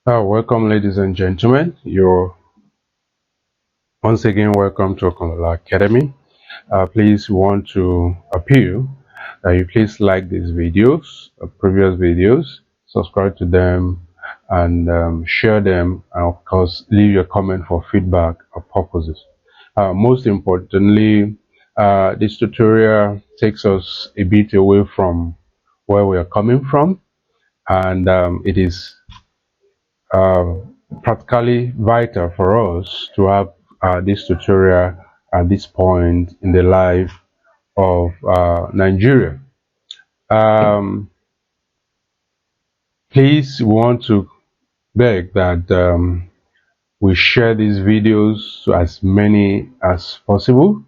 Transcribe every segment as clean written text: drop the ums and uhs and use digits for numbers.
Welcome, ladies and gentlemen. You're once again welcome to Okonola Academy. Please want to appeal that you please like these videos, previous videos, subscribe to them, and share them, and of course, leave your comment for feedback or purposes. Most importantly, this tutorial takes us a bit away from where we are coming from, and it is uh, practically vital for us to have this tutorial at this point in the life of Nigeria. Um, Please want to beg that we share these videos to as many as possible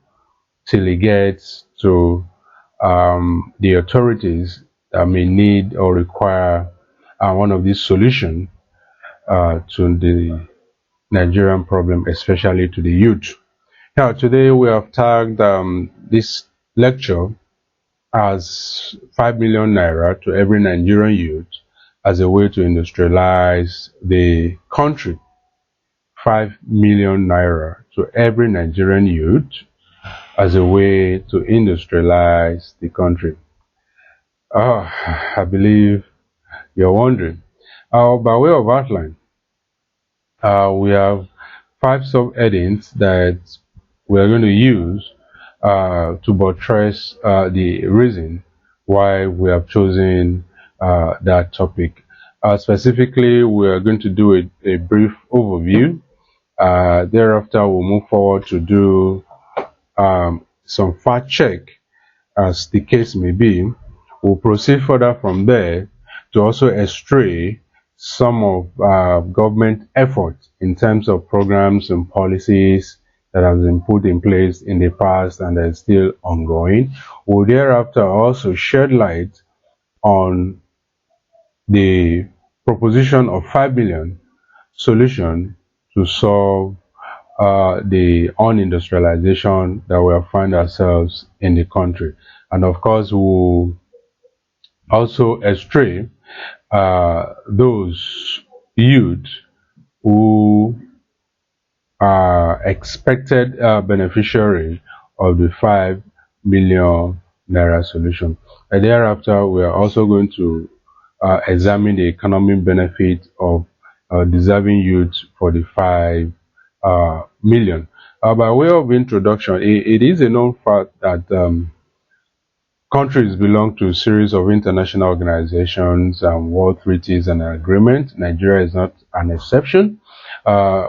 till it gets to the authorities that may need or require one of these solutions to the Nigerian problem, especially to the youth. Now, today we have tagged this lecture as 5 million naira to every Nigerian youth as a way to industrialize the country. 5 million naira to every Nigerian youth as a way to industrialize the country. I believe you're wondering. By way of outline, we have 5 subheadings that we are going to use to buttress the reason why we have chosen that topic. Specifically, we are going to do a brief overview. Thereafter, we'll move forward to do some fact check, as the case may be. We'll proceed further from there to also estray some of government efforts in terms of programs and policies that have been put in place in the past and are still ongoing. We'll thereafter also shed light on the proposition of 5 billion solution to solve the unindustrialization that we have found ourselves in the country. And of course, we'll also estray those youth who are expected beneficiary of the 5 million naira solution. And thereafter, we are also going to examine the economic benefit of deserving youth for the 5 million. By way of introduction, it is a known fact that countries belong to a series of international organizations and world treaties and agreements. Nigeria is not an exception.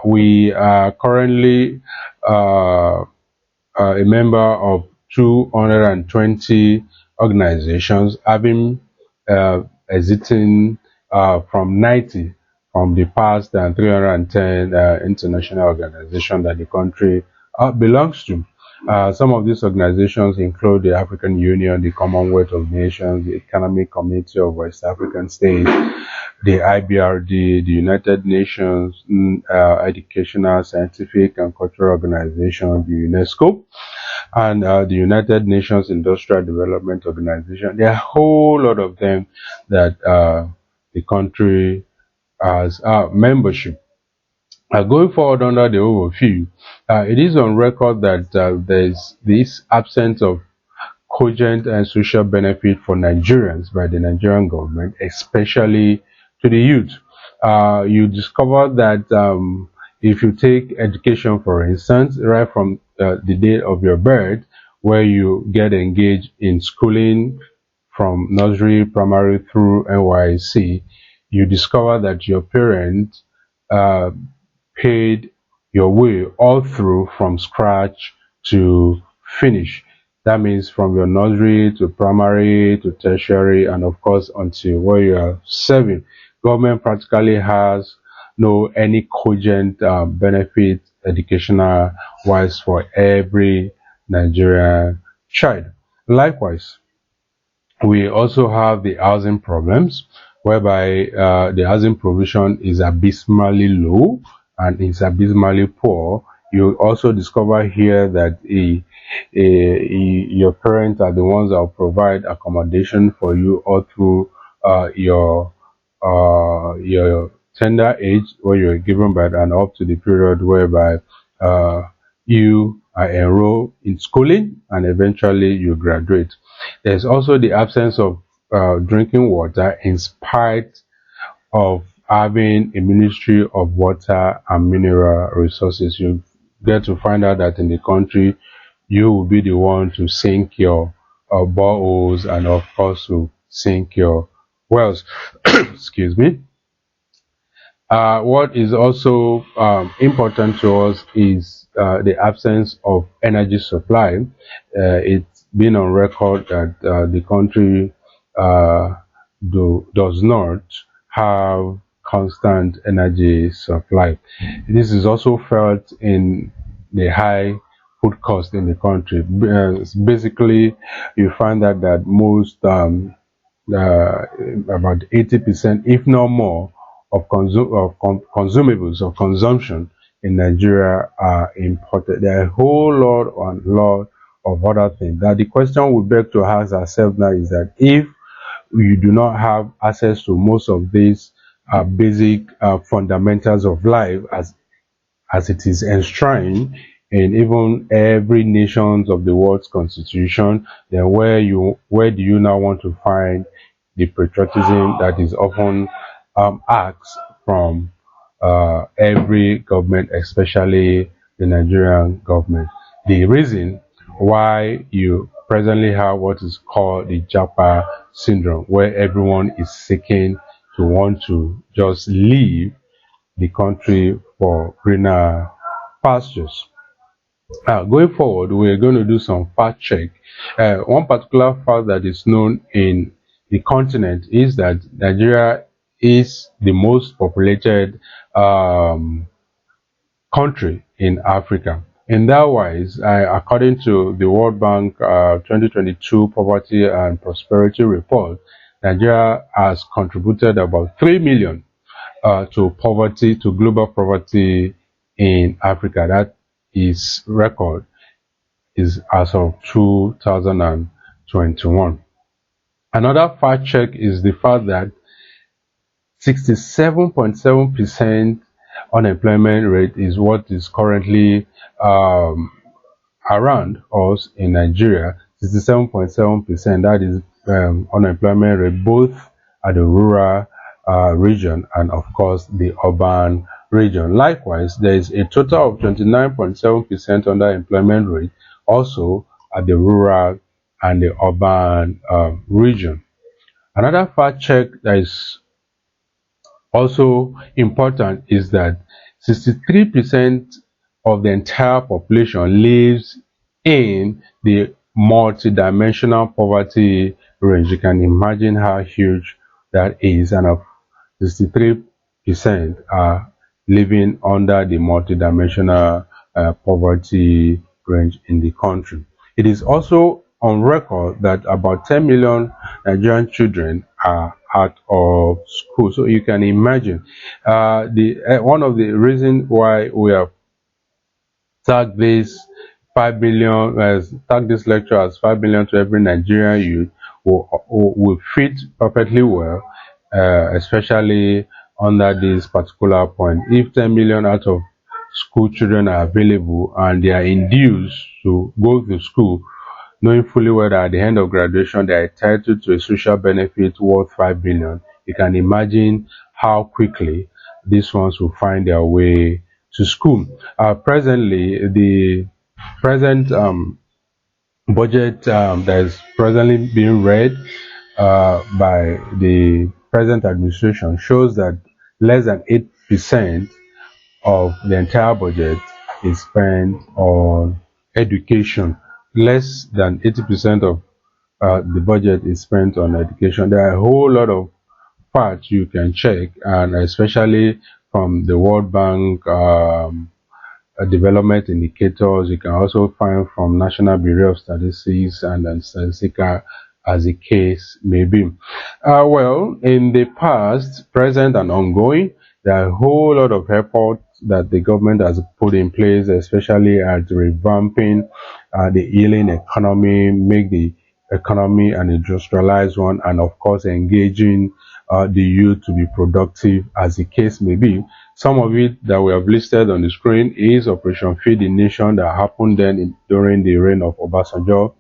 We are currently a member of 220 organizations, having exiting from 90 from the past and 310 international organizations that the country belongs to. Some of these organizations include the African Union, the Commonwealth of Nations, the Economic Community of West African States, the IBRD, the United Nations Educational, Scientific and Cultural Organization, the UNESCO, and the United Nations Industrial Development Organization. There are a whole lot of them that the country has membership. Going forward under the overview, it is on record that there is this absence of cogent and social benefit for Nigerians by the Nigerian government, especially to the youth. You discover that if you take education, for instance, right from the day of your birth, where you get engaged in schooling from nursery, primary through NYSC, you discover that your parents paid your way all through from scratch to finish. That means from your nursery to primary to tertiary, and of course until where you are serving. Government practically has no any cogent benefit educational wise for every Nigerian child. Likewise, we also have the housing problems, whereby the housing provision is abysmally low and is abysmally poor. You also discover here that your parents are the ones that will provide accommodation for you all through your tender age where you're given birth and up to the period whereby uh, you are enrolled in schooling and eventually you graduate. There's also the absence of drinking water in spite of having a ministry of water and mineral resources. You get to find out that in the country, you will be the one to sink your boreholes and of course to sink your wells. Excuse me. What is also important to us is the absence of energy supply. It's been on record that the country does not have constant energy supply. This is also felt in the high food cost in the country. Basically, you find that most uh, about 80%, if not more, of consumables or consumption in Nigeria are imported. There are a whole lot of other things. That the question we beg to ask ourselves now is that if you do not have access to most of these basic fundamentals of life as it is enshrined in even every nations of the world's constitution, then where do you now want to find the patriotism that is often asked from every government, especially the Nigerian government? The reason why you presently have what is called the Japa syndrome, where everyone is seeking to want to just leave the country for greener pastures. Going forward, we're going to do some fact check. One particular fact that is known in the continent is that Nigeria is the most populated country in Africa. In that wise, according to the World Bank 2022 Poverty and Prosperity Report, Nigeria has contributed about 3 million to global poverty in Africa. That is record is as of 2021. Another fact check is the fact that 67.7% unemployment rate is what is currently around us in Nigeria. 67.7%, that is unemployment rate both at the rural region and of course the urban region. Likewise, there is a total of 29.7% underemployment rate also at the rural and the urban region. Another fact check that is also important is that 63% of the entire population lives in the multidimensional poverty range. You can imagine how huge that is, and of 63% are living under the multidimensional poverty range in the country. It is also on record that about 10 million Nigerian children are out of school. So you can imagine one of the reasons why we have tagged this 5 billion, tag this lecture as 5 billion to every Nigerian youth will fit perfectly well, especially under this particular point. If 10 million out of school children are available and they are induced to go to school, knowing fully well that at the end of graduation they are entitled to a social benefit worth 5 billion, you can imagine how quickly these ones will find their way to school. Presently, the present budget that is presently being read by the present administration shows that less than 8% of the entire budget is spent on education. Less than 80% of the budget is spent on education. There are a whole lot of facts you can check, and especially from the World Bank development indicators. You can also find from National Bureau of Statistics and Statistica, as the case may be. Well, in the past, present and ongoing, there are a whole lot of efforts that the government has put in place, especially at revamping the healing economy, make the economy, and industrialized one, and of course engaging the youth to be productive as the case may be. Some of it that we have listed on the screen is Operation Feed the Nation that happened then during the reign of Obasanjo,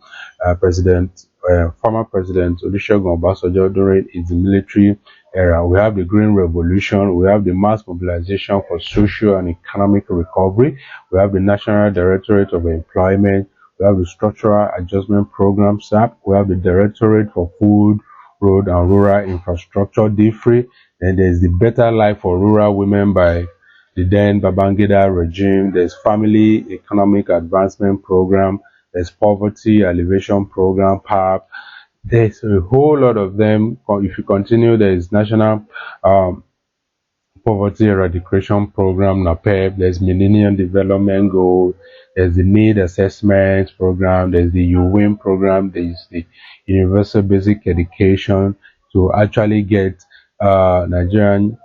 former President Olusegun Obasanjo during his military era. We have the Green Revolution, we have the mass mobilization for social and economic recovery, we have the National Directorate of Employment, we have the Structural Adjustment Program SAP, we have the Directorate for Food, Road and Rural Infrastructure DFRI, then there's the Better Life for Rural Women by the then Babangida regime, there's Family Economic Advancement Program, there's Poverty Alleviation Program, PAP, there's a whole lot of them. If you continue, there is National Poverty Eradication Program, NAPEP, there's Millennium Development Goal, there's the Need Assessment Program, there's the UWIM program, there's the Universal Basic Education to actually get Nigerian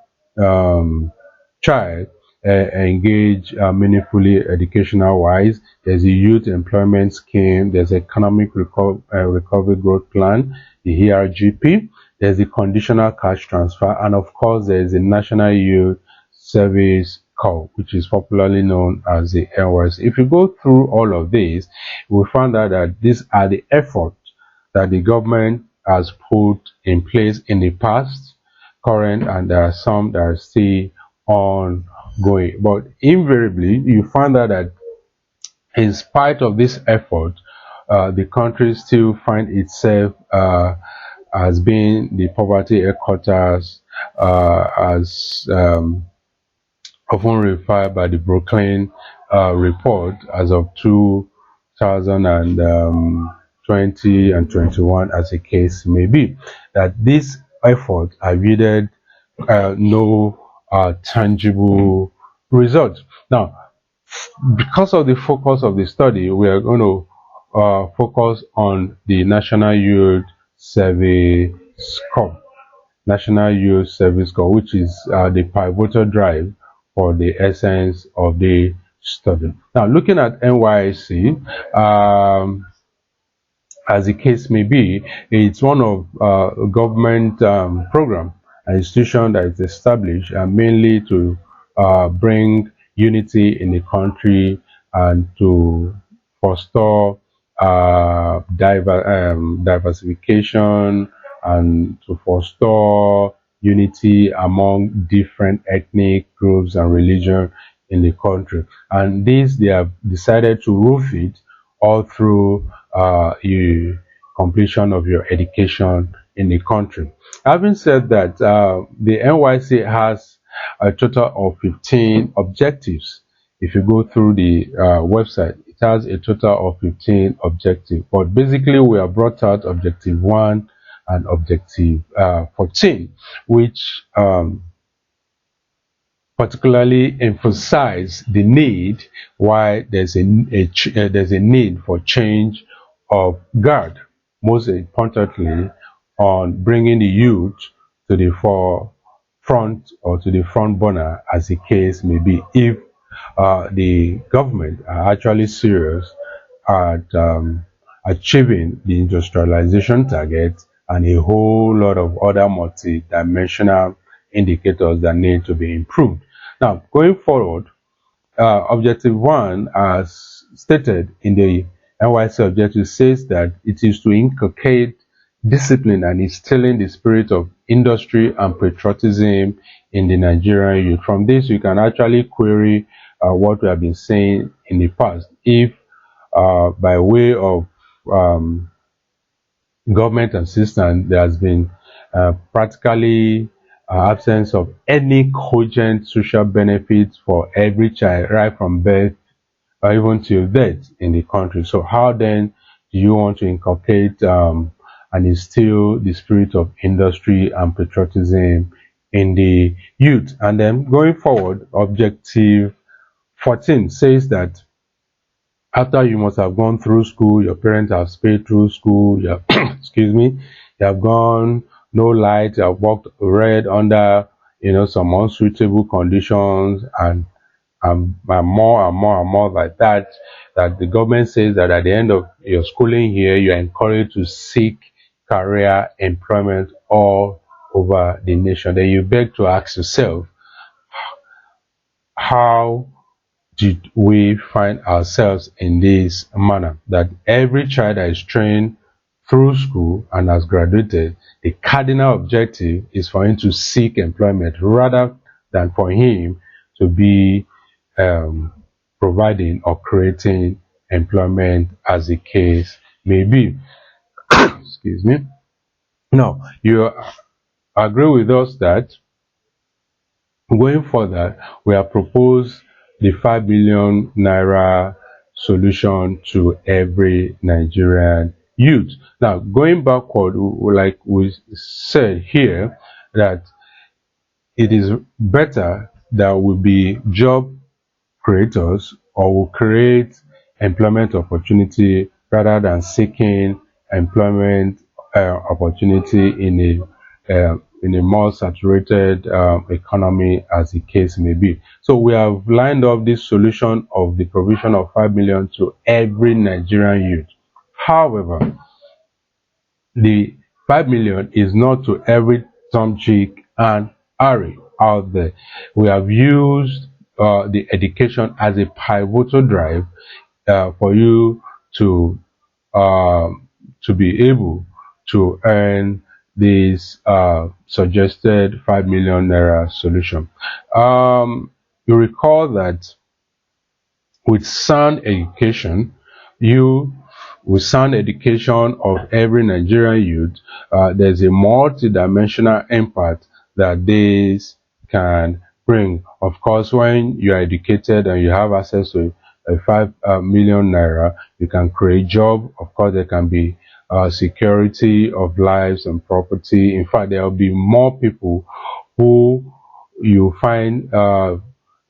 child engage meaningfully educational wise. There's a youth employment scheme, there's economic recovery growth plan, the ERGP, there's the conditional cash transfer, and of course there's the National Youth Service Corps, which is popularly known as the NYSC. If you go through all of these, we find out that these are the efforts that the government has put in place in the past, current, and there are some that are still ongoing. But invariably, you find out that in spite of this effort, the country still finds itself as being the poverty headquarters, as often referred by the Brooklyn report as of 2020 and 21, as the case may be, that these efforts have yielded no tangible results. Now, because of the focus of the study, we are going to focus on the National Youth Service Corps. National Youth Service Corps, which is the pivotal drive for the essence of the study. Now, looking at NYSC, as the case may be, it's one of a government program, an institution that is established mainly to bring unity in the country and to foster diversification and to foster unity among different ethnic groups and religions in the country. And this, they have decided to roof it all through completion of your education in the country. Having said that, the NYSC has a total of 15 objectives. If you go through the website, it has a total of 15 objectives. But basically, we have brought out Objective 1 and Objective 14, which particularly emphasize the need why there's a need for change of guard, most importantly on bringing the youth to the forefront or to the front burner, as the case may be, if the government are actually serious at achieving the industrialization target and a whole lot of other multi-dimensional indicators that need to be improved. Now, going forward, Objective 1, as stated in the NYSC objective, says that it is to inculcate discipline and instilling the spirit of industry and patriotism in the Nigerian youth. From this, you can actually query what we have been saying in the past. If by way of government assistance, there has been practically absence of any cogent social benefits for every child, right from birth or even till death in the country. So how then do you want to inculcate and instill the spirit of industry and patriotism in the youth? And then going forward, Objective 14 says that after you must have gone through school, your parents have paid through school, you have, excuse me, you have gone no light, you have worked red under some unsuitable conditions, and and more and more and more like that, that the government says that at the end of your schooling here, you are encouraged to seek career employment all over the nation. Then you beg to ask yourself, how did we find ourselves in this manner? That every child that is trained through school and has graduated, the cardinal objective is for him to seek employment rather than for him to be um, providing or creating employment, as the case may be. Excuse me. Now, you agree with us that going further, we have proposed the 5 billion naira solution to every Nigerian youth. Now, going backward, like we said here, that it is better that we be job creators or will create employment opportunity rather than seeking employment opportunity in a more saturated economy, as the case may be. So we have lined up this solution of the provision of 5 million to every Nigerian youth. However, the 5 million is not to every Tom, Chick, and Harry out there. We have used the education as a pivotal drive for you to be able to earn this suggested 5 million naira solution. You recall that with sound education, you with sound education of every Nigerian youth, there's a multi-dimensional impact that this can bring. Of course, when you are educated and you have access to a 5 million naira, you can create job. Of course, there can be security of lives and property. In fact, there will be more people who you find that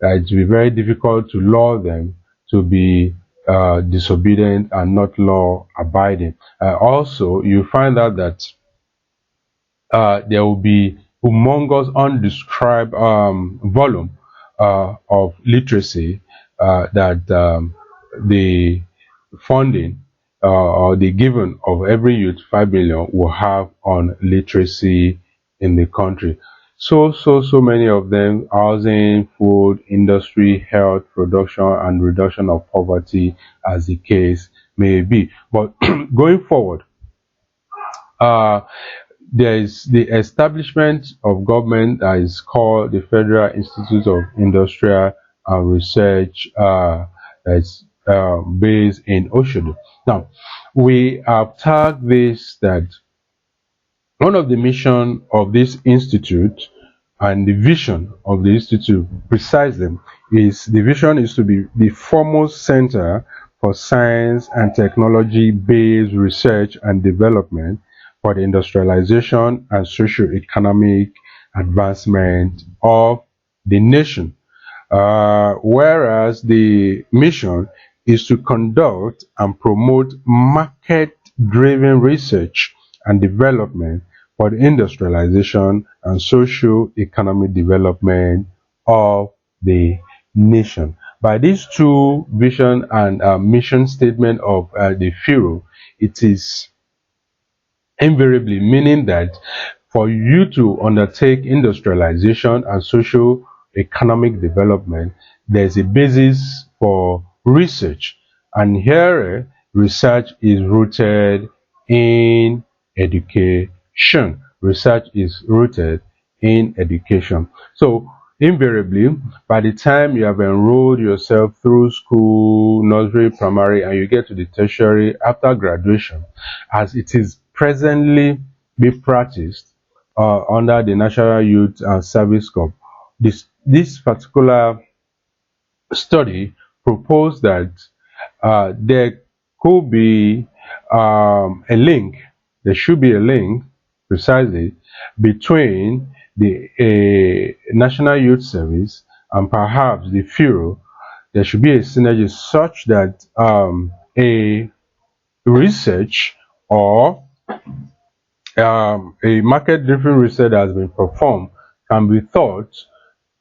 it will be very difficult to lure them to be disobedient and not law abiding. Also, you find out that there will be humongous undescribed volume of literacy that the funding or the giving of every youth 5 million will have on literacy in the country. So many of them: housing, food, industry, health, production, and reduction of poverty, as the case may be. But going forward, uh, there is the establishment of government that is called the Federal Institute of Industrial and Research, that's based in Oshodo. Now, we have tagged this that one of the mission of this institute and the vision of the institute precisely is the vision is to be the foremost center for science and technology based research and development for the industrialization and socio-economic advancement of the nation. Whereas the mission is to conduct and promote market-driven research and development for the industrialization and socio-economic development of the nation. By these two vision and mission statement of the Pharaoh, it is invariably meaning that for you to undertake industrialization and social economic development, there's a basis for research, and here research is rooted in education. Research is rooted in education. So invariably, by the time you have enrolled yourself through school, nursery, primary, and you get to the tertiary after graduation, as it is presently be practiced under the National Youth and Service Corps, this particular study proposed that there could be a link, there should be a link precisely between the National Youth Service and perhaps the Pharaoh. There should be a synergy such that a research or a market-driven research that has been performed can be thought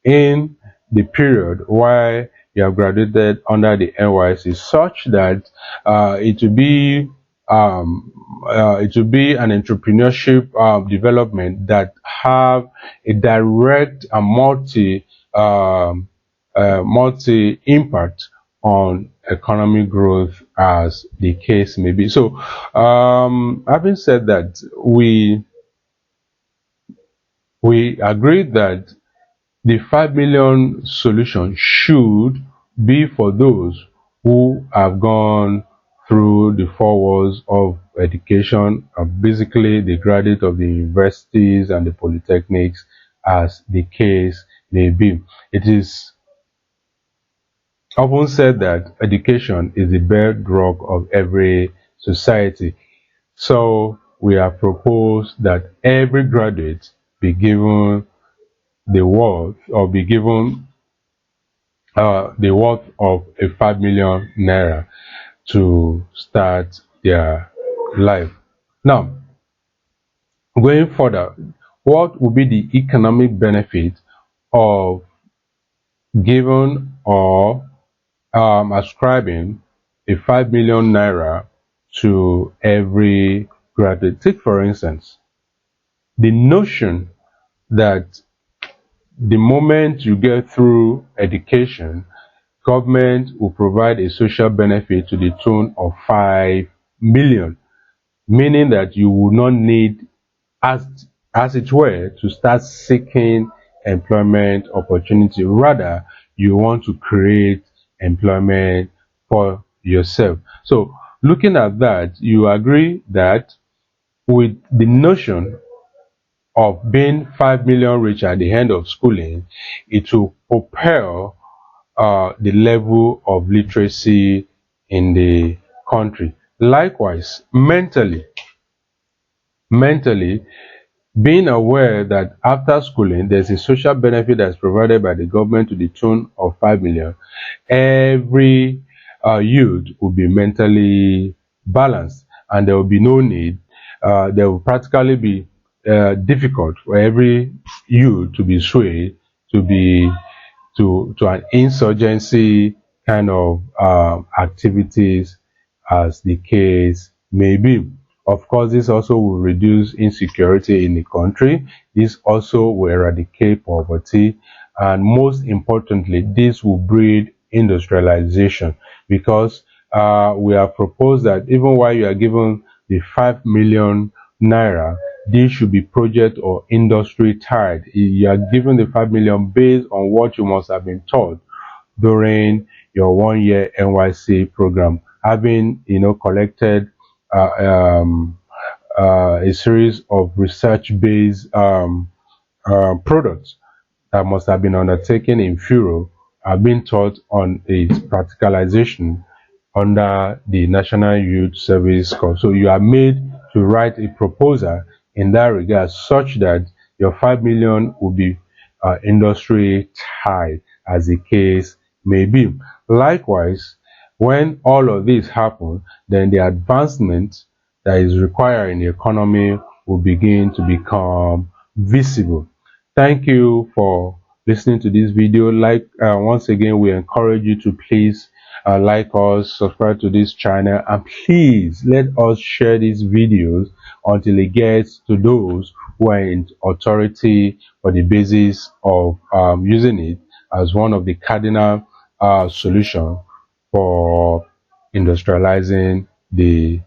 in the period while you have graduated under the NYSC, such that it will be an entrepreneurship development that have a direct and multi impact on economic growth, as the case may be. So, having said that, we agree that the 5 million solution should be for those who have gone through the four walls of education, basically the graduate of the universities and the polytechnics, as the case may be. It is often said that education is the bedrock of every society. So we have proposed that every graduate be given the worth, or be given the worth of a 5 million naira to start their life. Now, going further, what would be the economic benefit of giving or ascribing a 5 million naira to every graduate? Take, for instance, the notion that the moment you get through education, government will provide a social benefit to the tune of 5 million, meaning that you will not need, as it were, to start seeking employment opportunity. Rather, you want to create employment for yourself. So, looking at that, you agree that with the notion of being 5 million rich at the end of schooling, it will propel the level of literacy in the country. Likewise, mentally, being aware that after schooling there's a social benefit that's provided by the government to the tune of 5 million, every youth will be mentally balanced, and there will be no need, there will practically be difficult for every youth to be swayed to be to an insurgency kind of activities, as the case may be. Of course, this also will reduce insecurity in the country. This also will eradicate poverty. And most importantly, this will breed industrialization, because we have proposed that even while you are given the 5 million naira, this should be project or industry tied. You are given the 5 million based on what you must have been taught during your 1 year NYSC program, having collected a series of research-based products that must have been undertaken in Furo, have been taught on its practicalization under the National Youth Service Corps. So you are made to write a proposal in that regard, such that your 5 million will be industry tied, as the case may be. Likewise, when all of this happen, then the advancement that is required in the economy will begin to become visible. Thank you for listening to this video. Once again, we encourage you to please like us, subscribe to this channel, and please let us share these videos until it gets to those who are in authority, for the basis of using it as one of the cardinal solution for industrializing the